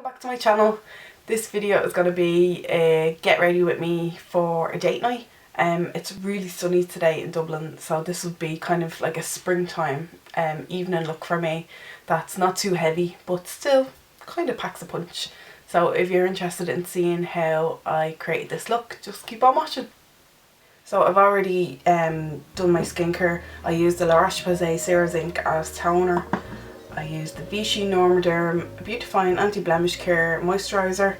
Welcome back to my channel. This video is going to be a get ready with me for a date night. It's really sunny today in Dublin, so this would be kind of like a springtime evening look for me. That's not too heavy but still kind of packs a punch. So if you're interested in seeing how I created this look, just keep on watching. So I've already done my skincare. I used the La Roche-Posay Zero Zinc as toner. I used the Vichy Normaderm Beautifying Anti-Blemish Care Moisturiser,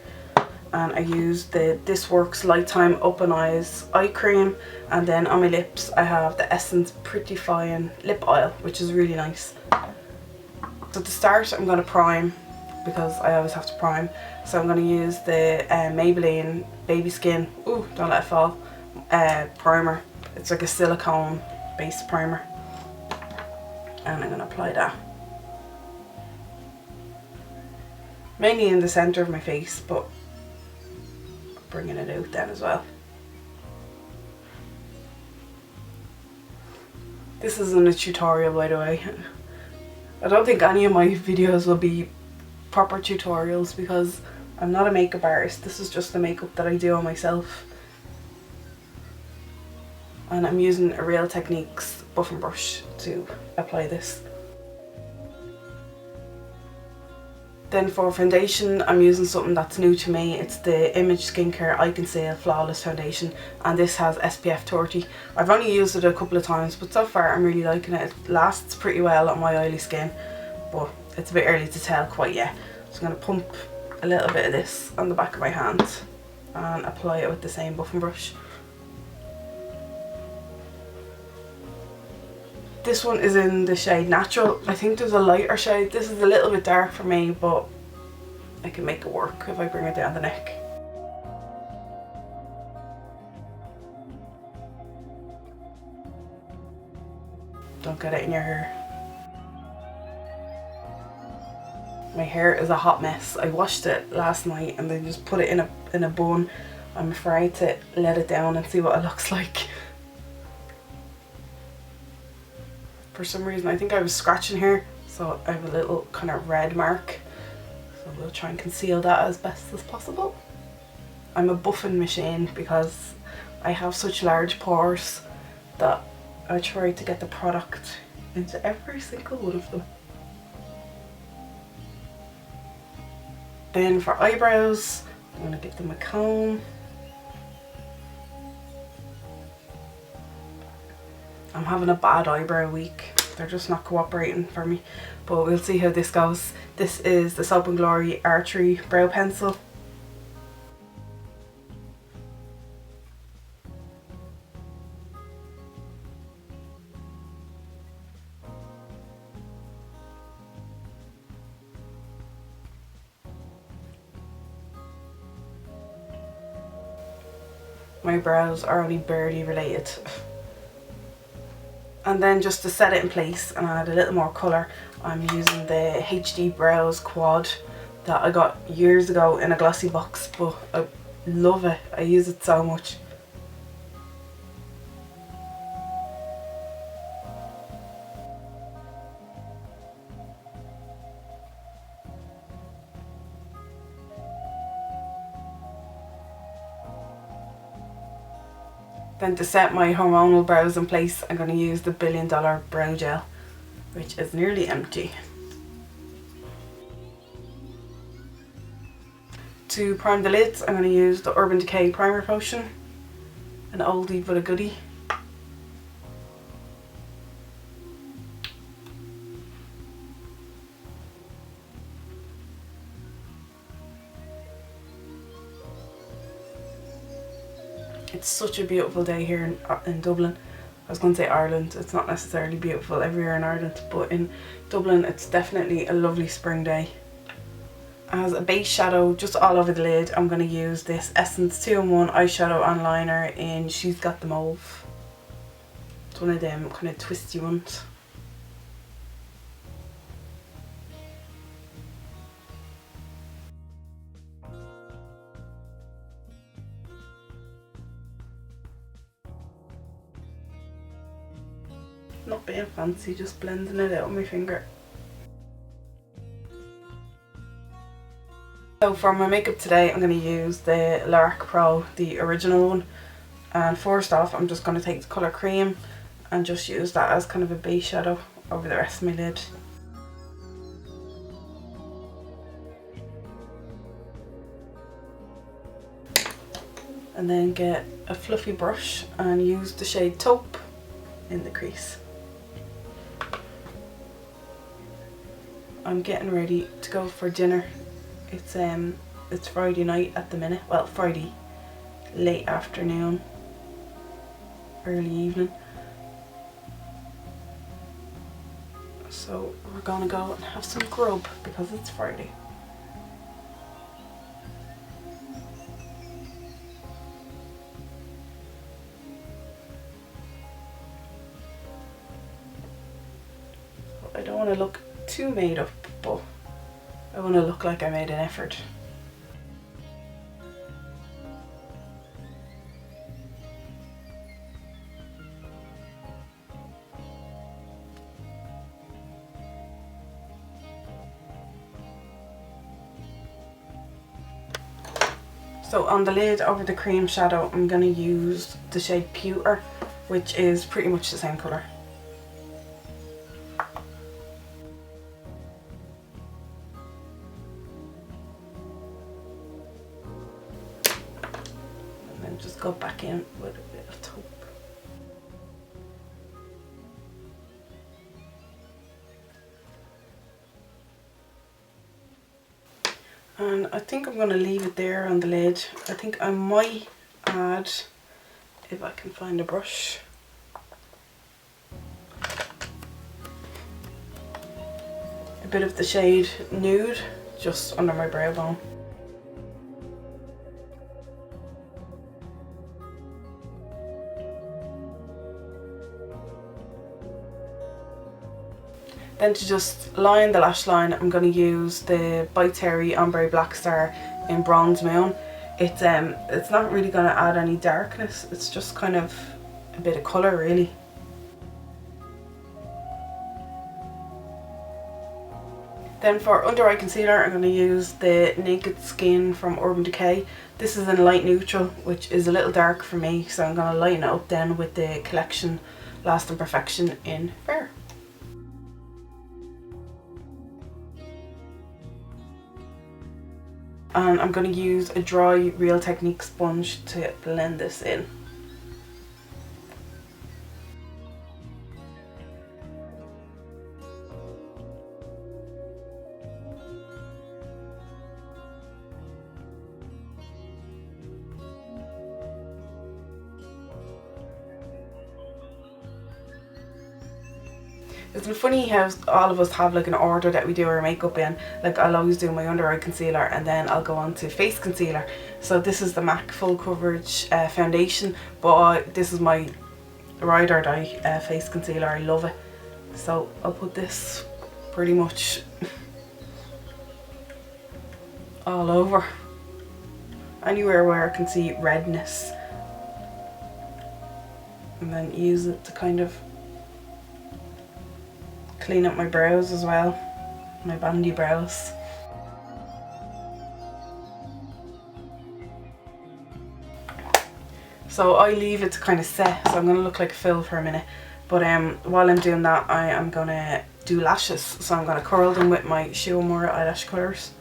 and I used the This Works Lifetime Open Eyes Eye Cream, and then on my lips I have the Essence Prettifying Lip Oil, which is really nice. So to start I'm going to prime, because I always have to prime. So I'm going to use the Maybelline Baby Skin, ooh, don't let it fall, primer. It's like a silicone based primer, and I'm going to apply that mainly in the centre of my face, but bringing it out then as well. This isn't a tutorial, by the way. I don't think any of my videos will be proper tutorials because I'm not a makeup artist. This is just the makeup that I do on myself, and I'm using a Real Techniques buffing brush to apply this. Then for foundation, I'm using something that's new to me. It's the Image Skincare Eye Conceal Flawless Foundation, and this has SPF 30. I've only used it a couple of times, but so far I'm really liking it. It lasts pretty well on my oily skin, but it's a bit early to tell quite yet. So I'm going to pump a little bit of this on the back of my hand and apply it with the same buffing brush. This one is in the shade Natural. I think there's a lighter shade. This is a little bit dark for me, but I can make it work if I bring it down the neck. Don't get it in your hair. My hair is a hot mess. I washed it last night and then just put it in a bun. I'm afraid to let it down and see what it looks like. For some reason I think I was scratching here, so I have a little kind of red mark. So we'll try and conceal that as best as possible. I'm a buffing machine because I have such large pores that I try to get the product into every single one of them. Then for eyebrows, I'm going to give them a comb. I'm having a bad eyebrow week. They're just not cooperating for me, but we'll see how this goes. This is the Soap & Glory Archery Brow Pencil. My brows are only barely related. And then just to set it in place and add a little more colour, I'm using the HD Brows Quad that I got years ago in a glossy box, but I love it. I use it so much. Then to set my hormonal brows in place, I'm going to use the $1 Billion Brow Gel, which is nearly empty. To prime the lids, I'm going to use the Urban Decay Primer Potion, an oldie but a goodie. It's such a beautiful day here in Dublin. I was going to say Ireland, it's not necessarily beautiful everywhere in Ireland, but in Dublin it's definitely a lovely spring day. As a base shadow just all over the lid, I'm going to use this Essence 2-in-1 eyeshadow onliner in She's Got the Mauve. It's one of them kind of twisty ones. Not being fancy, just blending it out with my finger. So for my makeup today, I'm going to use the Lorac Pro, the original one. And first off, I'm just going to take the colour Cream and just use that as kind of a base shadow over the rest of my lid. And then get a fluffy brush and use the shade Taupe in the crease. I'm getting ready to go for dinner. It's Friday night at the minute. Well, Friday late afternoon, early evening. So we're gonna go and have some grub because it's Friday. I don't want to look too made up, but I want to look like I made an effort. So on the lid over the cream shadow, I'm going to use the shade Pewter, which is pretty much the same colour. And then just go back in with a bit of Taupe. And I think I'm going to leave it there on the lid. I think I might add, if I can find a brush, a bit of the shade Nude just under my brow bone. Then to just line the lash line, I'm going to use the By Terry Ombre Black Star in Bronze Moon. It's not really going to add any darkness, it's just kind of a bit of colour really. Then for under eye concealer, I'm going to use the Naked Skin from Urban Decay. This is in light neutral, which is a little dark for me, so I'm going to lighten it up then with the Collection Lasting Perfection in Fair. And I'm going to use a dry Real Technique sponge to blend this in. It's been funny how all of us have like an order that we do our makeup in. Like I'll always do my under eye concealer and then I'll go on to face concealer. So this is the MAC Full Coverage foundation, but this is my ride or die face concealer. I love it. So I'll put this pretty much all over. Anywhere where I can see redness. And then use it to kind of clean up my brows as well, my bandy brows. So I leave it to kind of set, so I'm going to look like a fill for a minute. But while I'm doing that, I am going to do lashes. So I'm going to curl them with my Shiomura eyelash colours.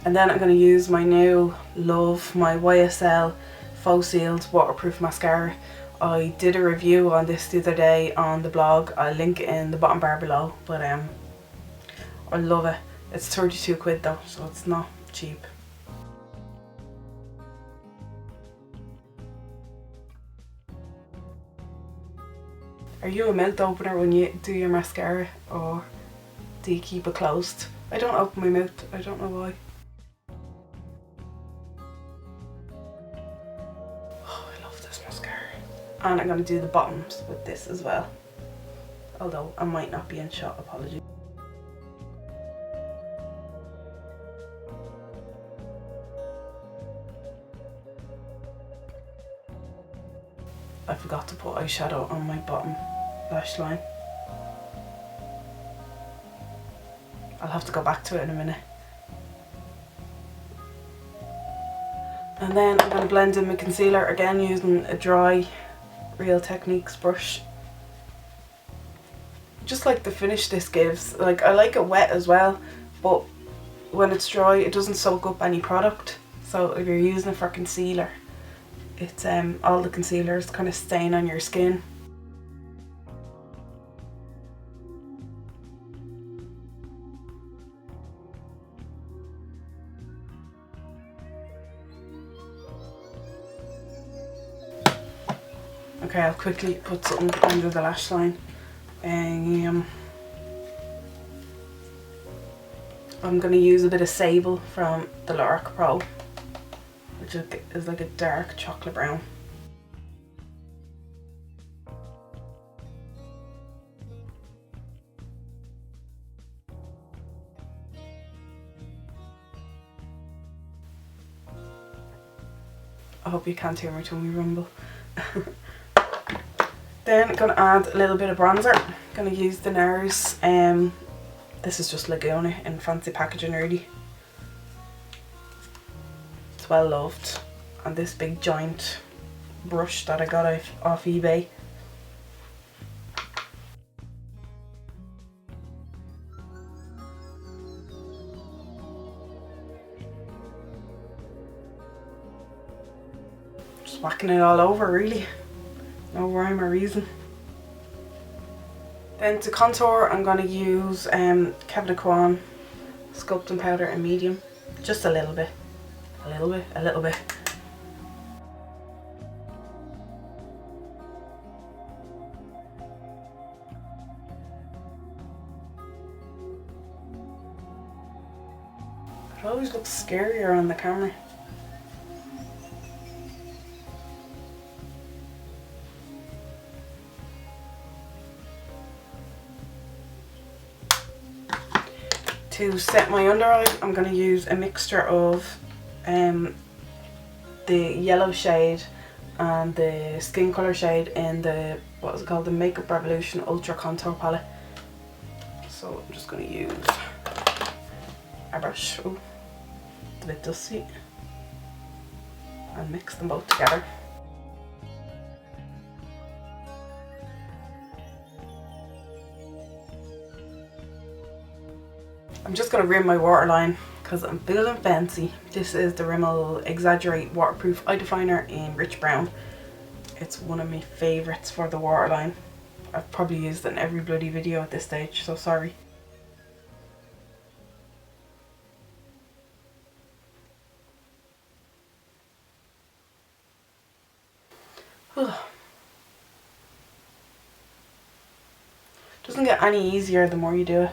And then I'm going to use my new love, my YSL Faux Sealed Waterproof Mascara. I did a review on this the other day on the blog. I'll link it in the bottom bar below. But I love it. It's 32 quid though, so it's not cheap. Are you a mouth opener when you do your mascara, or do you keep it closed? I don't open my mouth, I don't know why. Oh, I love this mascara. And I'm going to do the bottoms with this as well. Although I might not be in shot, apologies. I forgot to put eyeshadow on my bottom lash line. I'll have to go back to it in a minute. And then I'm going to blend in my concealer again using a dry Real Techniques brush. Just like the finish this gives. Like, I like it wet as well, but when it's dry it doesn't soak up any product. So if you're using it for concealer, it's all the concealer is kind of staying on your skin. Okay, I'll quickly put something under the lash line. I'm going to use a bit of Sable from the Lorac Pro, which is like a dark chocolate brown. I hope you can't hear my tummy rumble. Then I'm going to add a little bit of bronzer. I'm going to use the NARS. This is just Laguna in fancy packaging really. It's well loved. And this big giant brush that I got off eBay. Just whacking it all over really. No rhyme or reason. Then to contour I'm going to use Kevin Kwan sculpting powder in medium. Just a little bit. A little bit. A little bit. It always looks scarier on the camera. To set my under eye, I'm going to use a mixture of the yellow shade and the skin colour shade in the, what is it called, the Makeup Revolution Ultra Contour Palette. So I'm just going to use a brush, oh, it's a bit dusty, and mix them both together. I'm just going to rim my waterline because I'm feeling fancy. This is the Rimmel Exaggerate Waterproof Eye Definer in Rich Brown. It's one of my favourites for the waterline. I've probably used it in every bloody video at this stage, so sorry. Doesn't get any easier the more you do it.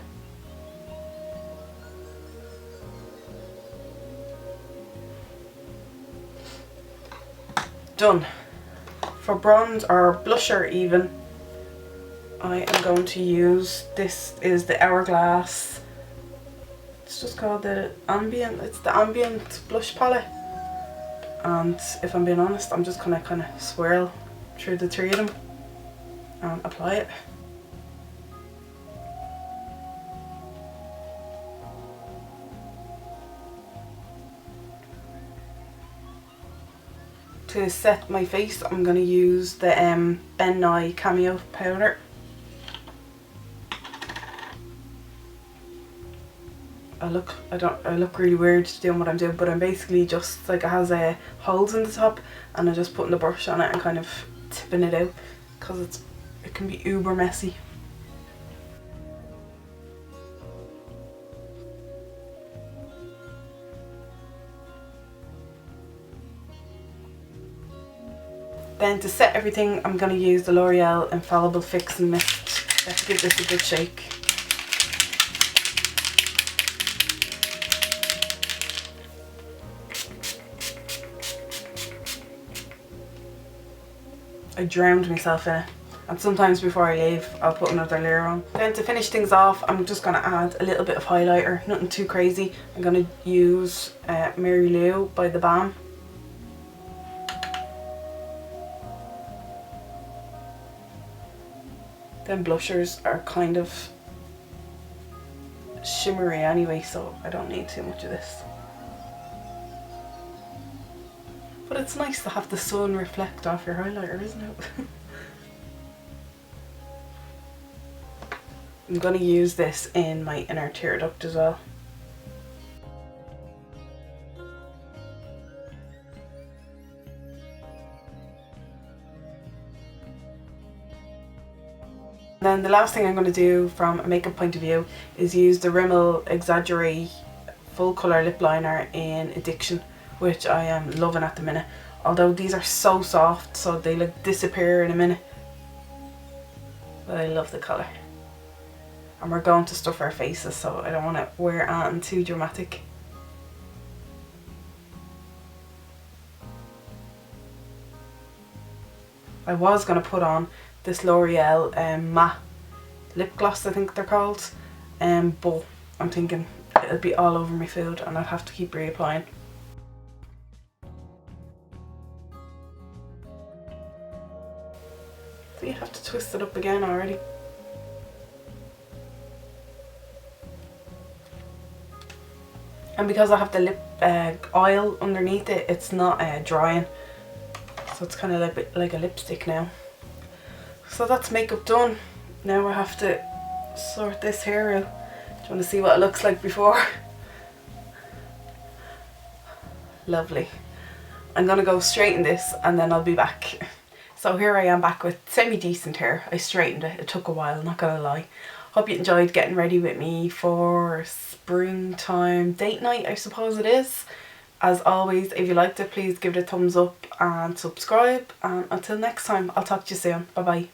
Done. For bronze or blusher even, I am going to use, this is the Hourglass, it's just called the Ambient, it's the Ambient Blush Palette. And if I'm being honest, I'm just gonna kind of swirl through the three of them and apply it. To set my face, I'm going to use the Ben Nye Cameo powder. I look really weird doing what I'm doing, but I'm basically just like, it has holes in the top, and I'm just putting the brush on it and kind of tipping it out because it can be uber messy. Then to set everything, I'm going to use the L'Oreal Infallible Fix and Mist. Let's give this a good shake. I drowned myself in it, and sometimes before I leave I'll put another layer on. Then to finish things off, I'm just going to add a little bit of highlighter, nothing too crazy. I'm going to use Mary Lou by The Balm. Then blushers are kind of shimmery anyway, so I don't need too much of this. But it's nice to have the sun reflect off your highlighter, isn't it? I'm going to use this in my inner tear duct as well. Then the last thing I'm going to do from a makeup point of view is use the Rimmel Exaggerate full colour lip liner in Addiction, which I am loving at the minute. Although these are so soft, so they like disappear in a minute. But I love the colour. And we're going to stuff our faces, so I don't want to wear anything too dramatic. I was going to put on this L'Oreal matte lip gloss, I think they're called, but I'm thinking it'll be all over my food and I'll have to keep reapplying. So you have to twist it up again already. And because I have the lip oil underneath it, it's not drying, so it's kind of like a lipstick now. So that's makeup done. Now I have to sort this hair out. Do you want to see what it looks like before? Lovely. I'm going to go straighten this and then I'll be back. So here I am back with semi-decent hair. I straightened it. It took a while, not gonna lie. Hope you enjoyed getting ready with me for springtime date night, I suppose it is. As always, if you liked it, please give it a thumbs up and subscribe. And until next time, I'll talk to you soon. Bye bye.